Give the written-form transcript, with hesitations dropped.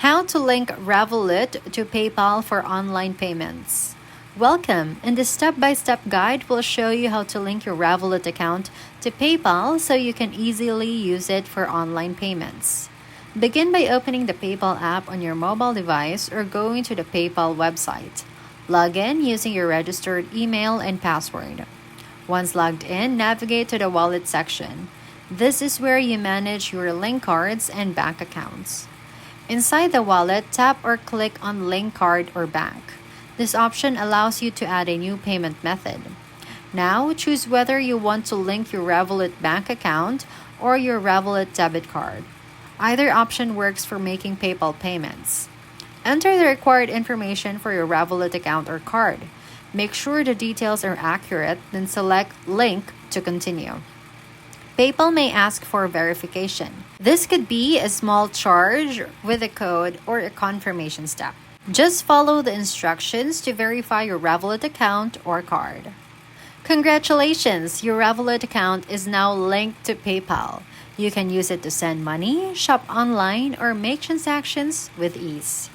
How to link Revolut to PayPal for online payments. Welcome, and this step-by-step guide will show you how to link your Revolut account to PayPal so you can easily use it for online payments. Begin by opening the PayPal app on your mobile device or going to the PayPal website. Log in using your registered email and password. Once logged in, navigate to the wallet section. This is where you manage your link cards and bank accounts. Inside the wallet, tap or click on Link Card or Bank. This option allows you to add a new payment method. Now, choose whether you want to link your Revolut bank account or your Revolut debit card. Either option works for making PayPal payments. Enter the required information for your Revolut account or card. Make sure the details are accurate, then select Link to continue. PayPal may ask for verification. This could be a small charge with a code or a confirmation step. Just follow the instructions to verify your Revolut account or card. Congratulations! Your Revolut account is now linked to PayPal. You can use it to send money, shop online, or make transactions with ease.